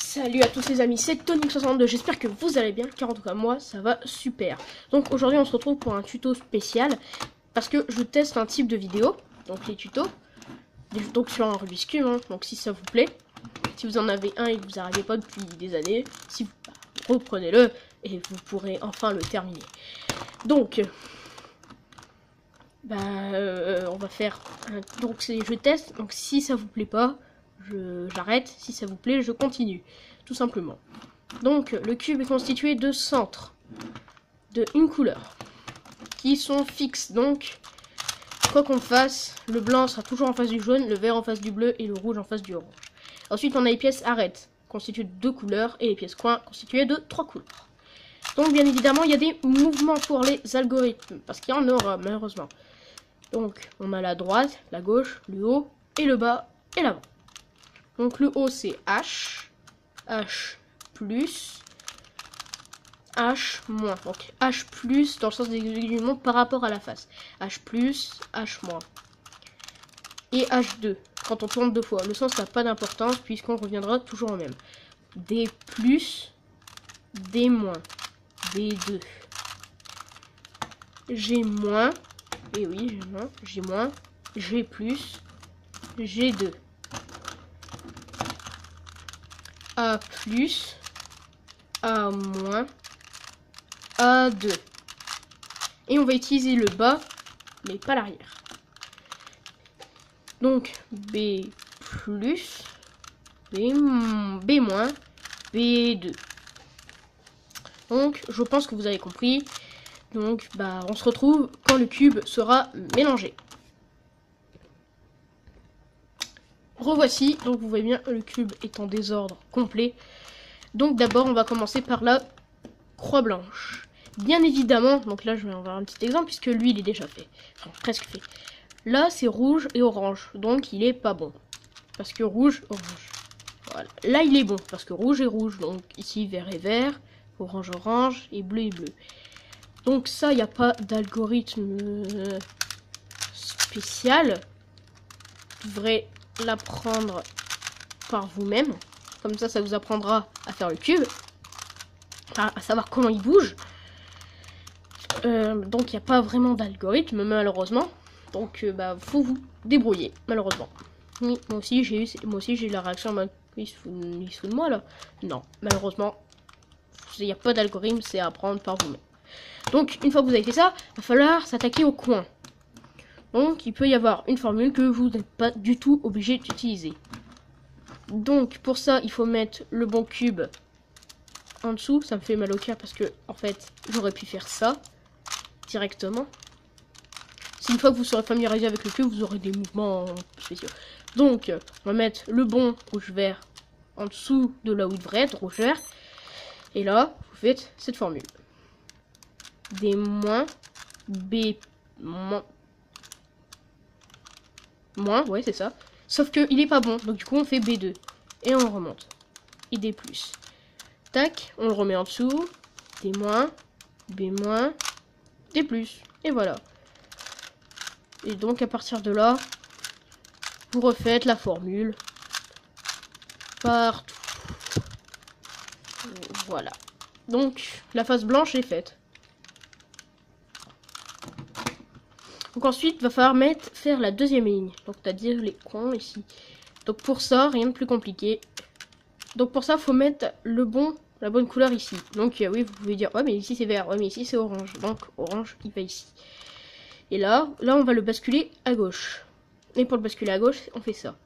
Salut à tous les amis, c'est Tonic62, j'espère que vous allez bien, car en tout cas moi ça va super. Donc aujourd'hui on se retrouve pour un tuto spécial, parce que je teste un type de vidéo, donc les tutos, donc sur un Rubik's Cube, hein, donc si ça vous plaît, si vous en avez un et que vous n'arrivez pas depuis des années, si vous reprenez-le et vous pourrez enfin le terminer. Donc, on va faire, donc je teste, donc si ça vous plaît pas, j'arrête, si ça vous plaît, je continue, tout simplement. Donc, le cube est constitué de centres, de une couleur, qui sont fixes, donc, quoi qu'on fasse, le blanc sera toujours en face du jaune, le vert en face du bleu et le rouge en face du orange. Ensuite, on a les pièces arêtes, constituées de 2 couleurs, et les pièces coins, constituées de 3 couleurs. Donc, bien évidemment, il y a des mouvements pour les algorithmes, parce qu'il y en aura, malheureusement. Donc, on a la droite, la gauche, le haut, et le bas, et l'avant. Donc le haut c'est H, H plus, H moins. Donc H plus dans le sens des aiguilles du monde par rapport à la face. H plus, H moins. Et H2 quand on tourne deux fois. Le sens n'a pas d'importance puisqu'on reviendra toujours au même. D plus, D moins, D2. G moins, et oui, G moins, G plus, G2. A plus, A moins, A2. Et on va utiliser le bas, mais pas l'arrière. Donc, B plus, B moins, B2. Donc, je pense que vous avez compris. Donc, on se retrouve quand le cube sera mélangé. Revoici, donc vous voyez bien, le cube est en désordre complet. Donc d'abord, on va commencer par la croix blanche. Bien évidemment, donc là je vais en avoir un petit exemple puisque lui il est déjà fait, enfin presque fait. Là c'est rouge et orange, donc il est pas bon. Parce que rouge, orange. Voilà. Là il est bon, parce que rouge est rouge, donc ici vert et vert, orange, orange et bleu et bleu. Donc ça, il n'y a pas d'algorithme spécial. Vous devrez l'apprendre par vous-même. Comme ça vous apprendra à faire le cube. À savoir comment il bouge. Donc il n'y a pas vraiment d'algorithme, malheureusement. Donc faut vous débrouiller, malheureusement. Oui, moi aussi j'ai eu la réaction en mode il se fout de moi là. Non, malheureusement, il n'y a pas d'algorithme, c'est à apprendre par vous-même. Donc une fois que vous avez fait ça, il va falloir s'attaquer au coin. Donc il peut y avoir une formule que vous n'êtes pas du tout obligé d'utiliser. Donc pour ça, il faut mettre le bon cube en dessous. Ça me fait mal au cœur parce que en fait, j'aurais pu faire ça directement. Si une fois que vous serez familiarisé avec le cube, vous aurez des mouvements spéciaux. Donc on va mettre le bon rouge-vert en dessous de là où il devrait être, rouge-vert. Et là, vous faites cette formule. D moins, B moins, ouais c'est ça. Sauf que il est pas bon, donc du coup on fait B2. Et on remonte. Et D+. Tac, on le remet en dessous. D-, B-, D+. Et voilà. Et donc à partir de là, vous refaites la formule. Partout. Voilà. Donc la face blanche est faite. Donc ensuite, il va falloir faire la deuxième ligne. Donc c'est-à-dire les coins ici. Donc pour ça, rien de plus compliqué. Donc pour ça, il faut mettre la bonne couleur ici. Donc oui, vous pouvez dire, ouais mais ici c'est vert, ouais mais ici c'est orange. Donc orange, il va ici. Et là on va le basculer à gauche. Et pour le basculer à gauche, on fait ça.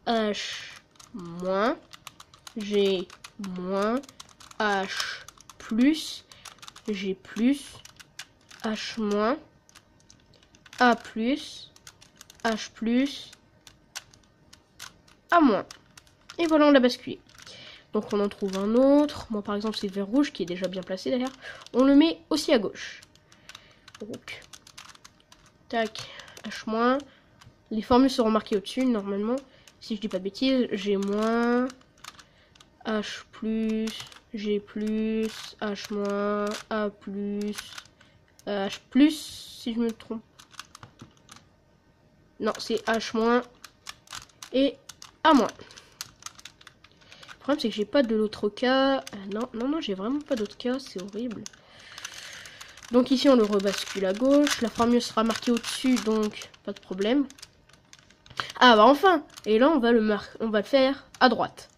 H moins, G moins, H plus, G plus, H moins, A plus, H plus, A moins. Et voilà, on l'a basculé. Donc on en trouve un autre. Moi par exemple c'est vert rouge qui est déjà bien placé d'ailleurs. On le met aussi à gauche. Donc, tac, H-. Les formules seront marquées au-dessus normalement. Si je dis pas de bêtises, G-, H+, G+, H-, A+, H+, si je me trompe. Non, c'est H- et A-. problème, c'est que j'ai pas de l'autre cas. Non, j'ai vraiment pas d'autre cas, c'est horrible. Donc ici, on le rebascule à gauche. La formule sera marquée au-dessus, donc pas de problème. Ah bah enfin. Et là, on va le faire à droite.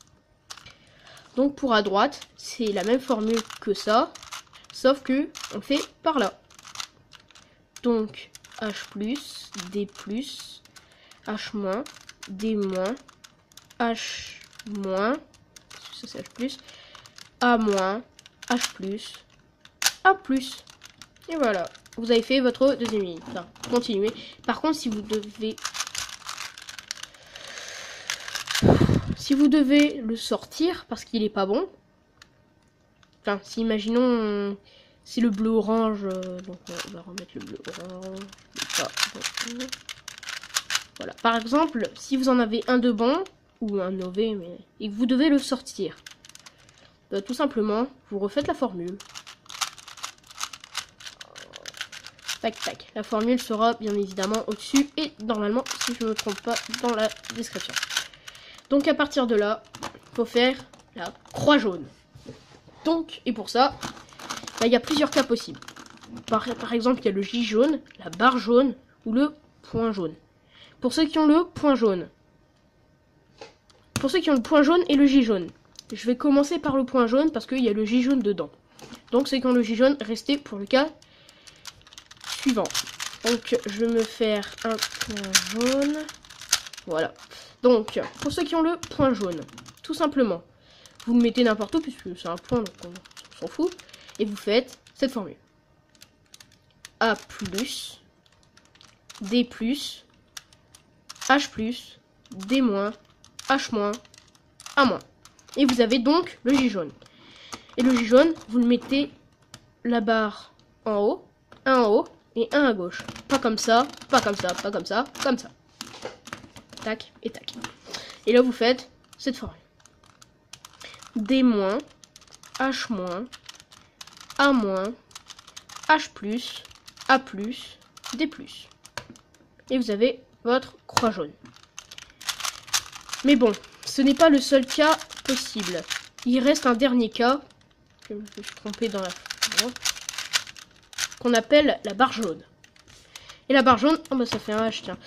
Donc pour à droite, c'est la même formule que ça, sauf que on fait par là. Donc H+, D+, H-, D-, H-, ça c'est H+, A-, H+, A+. Et voilà, vous avez fait votre deuxième ligne. Enfin, continuez. Par contre, si vous devez le sortir parce qu'il est pas bon, enfin, si imaginons c'est le bleu orange, donc on va remettre le bleu orange. Voilà. Par exemple, si vous en avez un de bon ou un mauvais, et que vous devez le sortir, tout simplement, vous refaites la formule. Tac, tac. La formule sera bien évidemment au-dessus et normalement, si je ne me trompe pas, dans la description. Donc à partir de là, il faut faire la croix jaune. Donc, et pour ça, il y a plusieurs cas possibles. Par exemple, il y a le J jaune, la barre jaune ou le point jaune. Pour ceux qui ont le point jaune, et le J jaune, je vais commencer par le point jaune parce qu'il y a le J jaune dedans. Donc ceux qui ont le J jaune, restez pour le cas suivant. Donc je vais me faire un point jaune. Voilà. Donc pour ceux qui ont le point jaune, tout simplement, vous le mettez n'importe où puisque c'est un point, donc on s'en fout. Et vous faites cette formule. A+, D+, H+, D-, H-, A-. Et vous avez donc le J jaune. Et le J jaune, vous le mettez la barre en haut, un en haut et un à gauche. Pas comme ça, pas comme ça, pas comme ça, comme ça. Tac et tac. Et là, vous faites cette formule. D-, H-, A-, H+, A+, D+. Et vous avez votre croix jaune. Mais bon, ce n'est pas le seul cas possible. Il reste un dernier cas, je me suis trompé dans la qu'on appelle la barre jaune. Et la barre jaune, oh bah ça fait un H, tiens.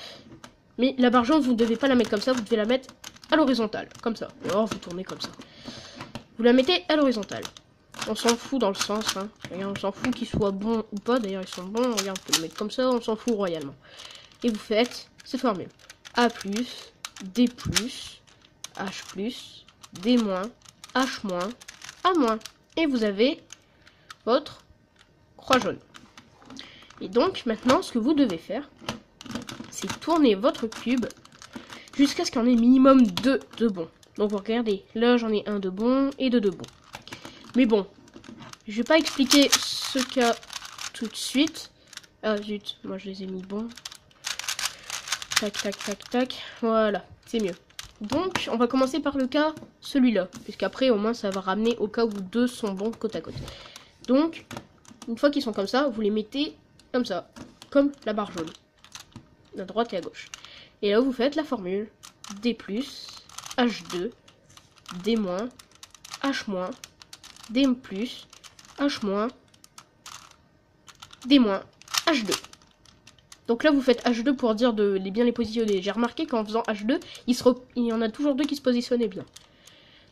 Mais la barre jaune, vous ne devez pas la mettre comme ça, vous devez la mettre à l'horizontale, comme ça. Ou alors vous tournez comme ça. Vous la mettez à l'horizontale. On s'en fout dans le sens, hein. Regarde, on s'en fout qu'ils soient bons ou pas. D'ailleurs, ils sont bons. Regarde, on peut les mettre comme ça, on s'en fout royalement. Et vous faites cette formule. A+, D+, H+, D-, H-, A-. Et vous avez votre croix jaune. Et donc, maintenant, ce que vous devez faire, c'est tourner votre cube jusqu'à ce qu'il y en ait minimum 2 de bons. Donc, vous regardez, là, j'en ai un de bon et 2 de bon. Mais bon, je vais pas expliquer ce cas tout de suite. Ah zut, moi je les ai mis bons. Tac, tac, tac, tac. Voilà, c'est mieux. Donc, on va commencer par le cas, celui-là. Puisqu'après, au moins, ça va ramener au cas où 2 sont bons côte à côte. Donc, une fois qu'ils sont comme ça, vous les mettez comme ça. Comme la barre jaune. À droite et à gauche. Et là, vous faites la formule. D+, H2, D-, H-, D+, H-, D-, H2. Donc là, vous faites H2 pour dire de bien les positionner. J'ai remarqué qu'en faisant H2, il y en a toujours 2 qui se positionnaient bien.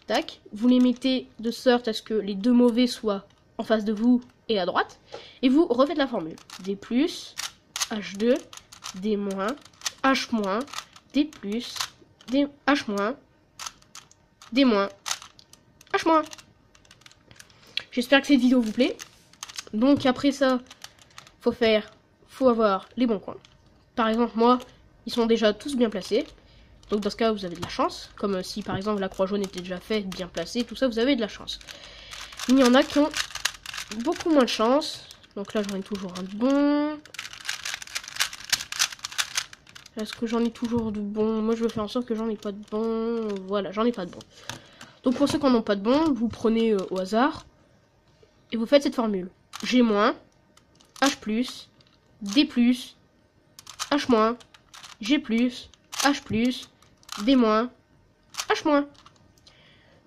Tac. Vous les mettez de sorte à ce que les 2 mauvais soient en face de vous et à droite. Et vous refaites la formule. D+, H2, D-, H-, D+, D, H-, D-, H-. J'espère que cette vidéo vous plaît. Donc après ça, faut avoir les bons coins. Par exemple, moi, ils sont déjà tous bien placés. Donc dans ce cas, vous avez de la chance. Comme si par exemple la croix jaune était déjà faite, bien placée, tout ça, vous avez de la chance. Il y en a qui ont beaucoup moins de chance. Donc là, j'en ai toujours un de bon. Est-ce que j'en ai toujours de bon? Moi, je veux faire en sorte que j'en ai pas de bon. Voilà, j'en ai pas de bon. Donc pour ceux qui n'en ont pas de bon, vous prenez au hasard. Et vous faites cette formule. G-, H+, D+, H-, G+, H+, D-, H-.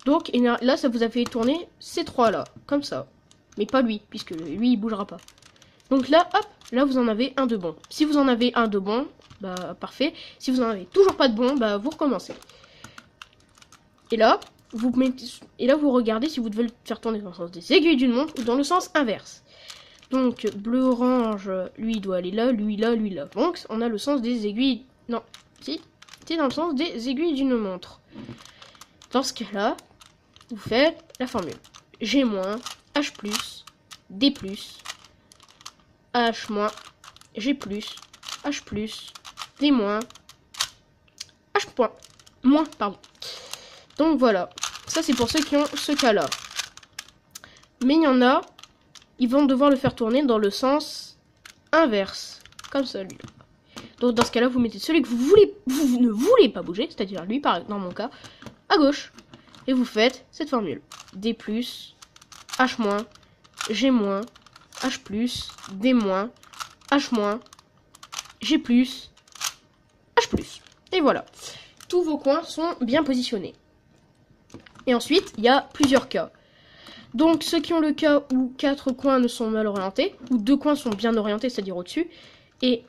Donc et là, ça vous a fait tourner ces trois là, comme ça. Mais pas lui, puisque lui, il bougera pas. Donc là, hop, là, vous en avez un de bon. Si vous en avez un de bon, bah parfait. Si vous en avez toujours pas de bon, bah vous recommencez. Et là, vous regardez si vous devez le faire tourner dans le sens des aiguilles d'une montre ou dans le sens inverse. Donc bleu-orange, lui, il doit aller là, lui là, lui là. Donc on a le sens des aiguilles... Non, si, c'est dans le sens des aiguilles d'une montre. Dans ce cas-là, vous faites la formule. G-, H+, D+, H-, G+, H+, D-, H point. Moins, pardon. Donc voilà. Ça, c'est pour ceux qui ont ce cas-là. Mais il y en a, ils vont devoir le faire tourner dans le sens inverse. Comme celui-là. Donc dans ce cas-là, vous mettez celui que vous ne voulez pas bouger, c'est-à-dire lui, dans mon cas, à gauche. Et vous faites cette formule. D+, H-, G-, H+, D-, H-, G+, H+. Et voilà. Tous vos coins sont bien positionnés. Et ensuite, il y a plusieurs cas. Donc, ceux qui ont le cas où 4 coins ne sont mal orientés, ou 2 coins sont bien orientés, c'est-à-dire au-dessus, et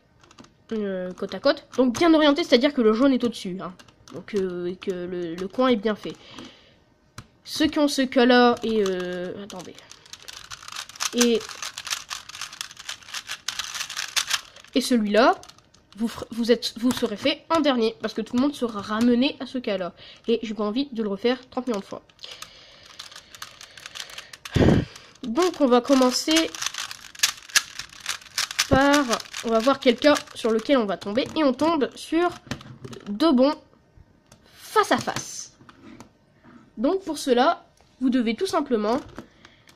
côte à côte. Donc, bien orienté, c'est-à-dire que le jaune est au-dessus. Hein. Donc, que le coin est bien fait. Ceux qui ont ce cas-là, et... attendez. Et celui-là, vous serez fait en dernier, parce que tout le monde sera ramené à ce cas-là. Et j'ai pas envie de le refaire 30 millions de fois. Donc on va commencer par... On va voir quel cas sur lequel on va tomber. Et on tombe sur 2 bons face à face. Donc pour cela, vous devez tout simplement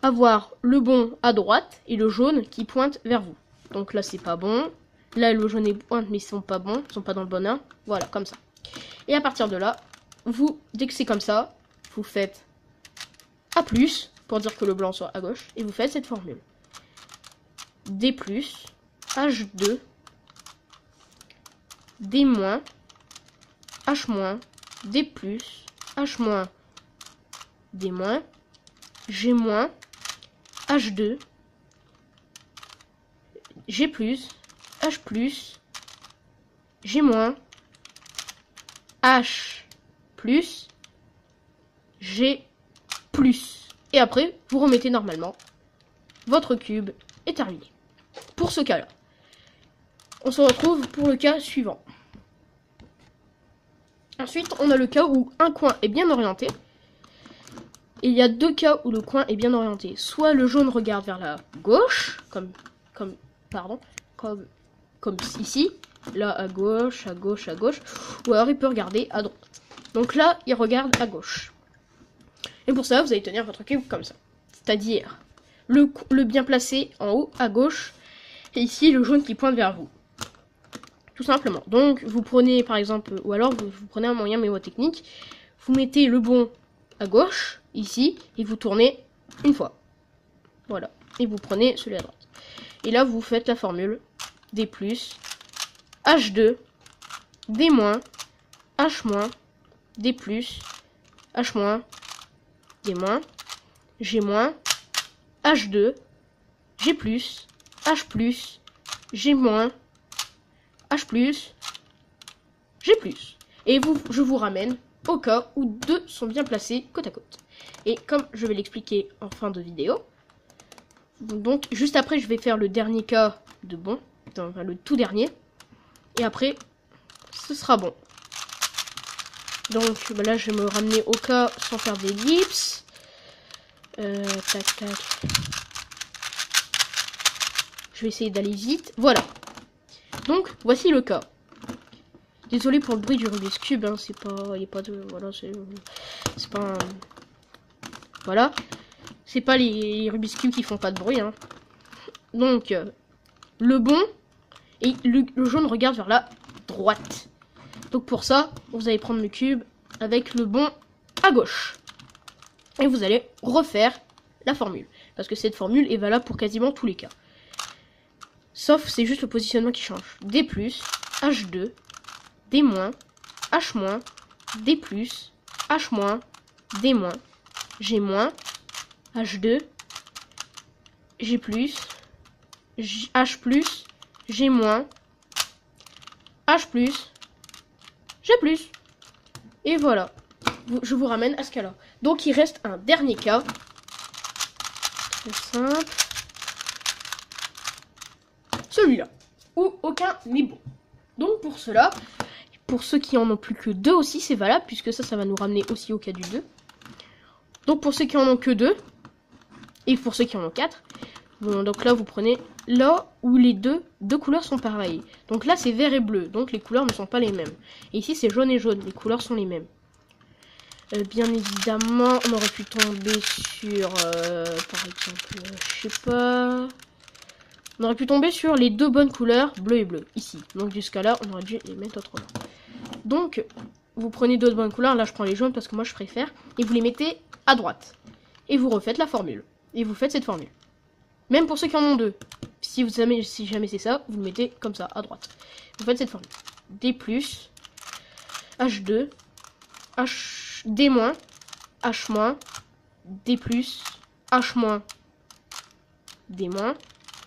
avoir le bon à droite et le jaune qui pointe vers vous. Donc là c'est pas bon. Là, le jaune est pointe, mais ils sont pas bons. Ils sont pas dans le bon ordre. Voilà, comme ça. Et à partir de là, dès que c'est comme ça, vous faites A+, pour dire que le blanc soit à gauche. Et vous faites cette formule. D+, H2, D-, H-, D+, H-, D-, G-, H2, G+, H+, G-, H+, G+. Et après, vous remettez normalement. Votre cube est terminé. Pour ce cas-là. On se retrouve pour le cas suivant. Ensuite, on a le cas où un coin est bien orienté. Et il y a 2 cas où le coin est bien orienté. Soit le jaune regarde vers la gauche, comme ici, là à gauche, à gauche, à gauche, ou alors il peut regarder à droite. Donc là, il regarde à gauche. Et pour ça, vous allez tenir votre cube comme ça. C'est-à-dire le bien placé en haut, à gauche, et ici le jaune qui pointe vers vous. Tout simplement. Donc vous prenez par exemple, ou alors vous prenez un moyen mémotechnique, vous mettez le bon à gauche, ici, et vous tournez une fois. Voilà. Et vous prenez celui à droite. Et là, vous faites la formule. D+, H2, D-, H-, D+, H-, D-, G-, H2, G+, H+, G-, H+, G+. Et je vous ramène au cas où 2 sont bien placés côte à côte. Et comme je vais l'expliquer en fin de vidéo, donc juste après je vais faire le dernier cas de bon, enfin le tout dernier, et après ce sera bon. Donc bah là je vais me ramener au cas sans faire d'ellipse. Tac tac. Je vais essayer d'aller vite. Voilà. Donc voici le cas. Désolé pour le bruit du Rubik's Cube, hein, c'est pas, y a pas de, voilà, c'est pas, un, voilà, c'est pas les Rubik's Cube qui font pas de bruit, hein. Donc le bon et le jaune regarde vers la droite. Donc pour ça, vous allez prendre le cube avec le bon à gauche et vous allez refaire la formule parce que cette formule est valable pour quasiment tous les cas. Sauf c'est juste le positionnement qui change. D+, H2, D-, H-, D+, H-, D-, G-, H2, G+, H+, G-, H+, G+. Et voilà. Je vous ramène à ce cas-là. Donc il reste un dernier cas. Très simple. Celui-là. Où aucun n'est bon. Donc pour cela, pour ceux qui en ont plus que 2 aussi, c'est valable, puisque ça va nous ramener aussi au cas du 2. Donc pour ceux qui en ont que 2, et pour ceux qui en ont 4, bon, donc là vous prenez là où les deux couleurs sont pareilles. Donc là c'est vert et bleu, donc les couleurs ne sont pas les mêmes. Et ici c'est jaune et jaune, les couleurs sont les mêmes. Bien évidemment, on aurait pu tomber sur, par exemple, je sais pas... On aurait pu tomber sur les 2 bonnes couleurs, bleu et bleu, ici. Donc jusqu'à là, on aurait dû les mettre autrement. Donc, vous prenez 2 bonnes couleurs, là je prends les jaunes parce que moi je préfère, et vous les mettez à droite. Et vous refaites la formule. Et vous faites cette formule. Même pour ceux qui en ont 2. Si jamais c'est ça, vous le mettez comme ça, à droite. Vous faites cette formule. D+, H2, D-, H-, D+, H-, D-,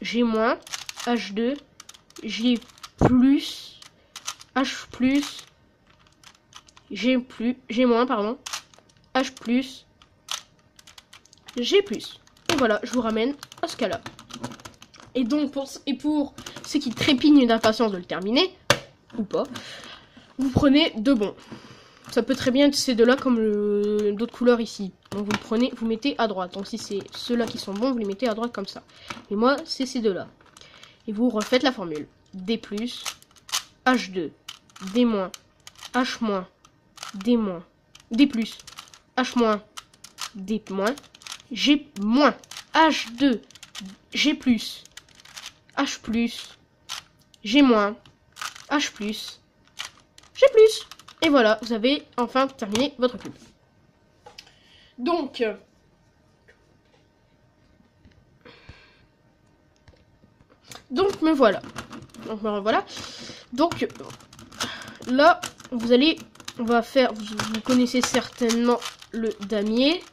G-, H2, G+, H+, G-, pardon, H+, G+. Et voilà, je vous ramène à ce cas-là. Et donc, pour ceux qui trépignent d'impatience de le terminer, ou pas, vous prenez 2 bons. Ça peut très bien être ces 2-là comme d'autres couleurs ici. Donc vous le prenez, vous mettez à droite. Donc si c'est ceux-là qui sont bons, vous les mettez à droite comme ça. Et moi, c'est ces 2-là. Et vous refaites la formule. D+, H2, D-, H-, D-, D+, H-, D-, G-, H2, G+, H+, G-, H+, G+. Et voilà, vous avez enfin terminé votre cube. Donc, me voilà. Donc, me revoilà. Donc, là, on va faire, vous connaissez certainement le damier.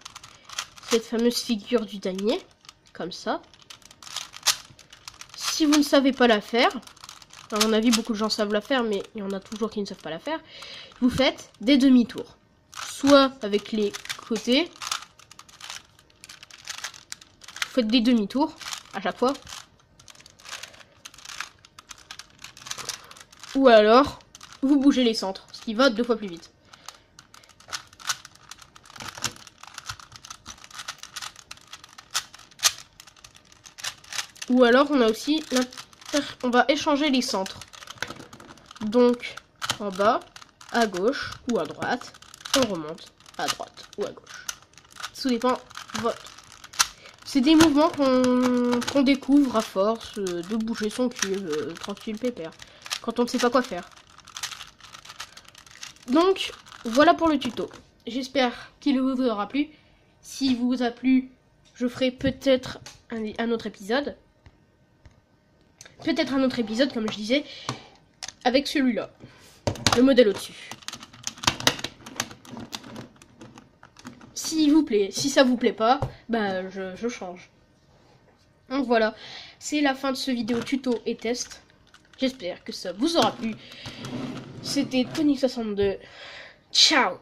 Cette fameuse figure du damier. Comme ça. Si vous ne savez pas la faire, à mon avis, beaucoup de gens savent la faire, mais il y en a toujours qui ne savent pas la faire. Vous faites des demi-tours. Soit avec les côtés. Vous faites des demi-tours à chaque fois. Ou alors, vous bougez les centres, ce qui va 2 fois plus vite. Ou alors, on a aussi on va échanger les centres. Donc, en bas, à gauche ou à droite, on remonte à droite ou à gauche. Tout dépend votre. C'est des mouvements qu'on découvre à force de bouger son cube, tranquille pépère, quand on ne sait pas quoi faire. Donc, voilà pour le tuto. J'espère qu'il vous aura plu. S'il vous a plu, je ferai peut-être un autre épisode. Peut-être un autre épisode, comme je disais, avec celui-là. Le modèle au-dessus. S'il vous plaît, si ça vous plaît pas, bah je change. Donc voilà, c'est la fin de ce vidéo tuto et test. J'espère que ça vous aura plu. C'était Tony62. Ciao!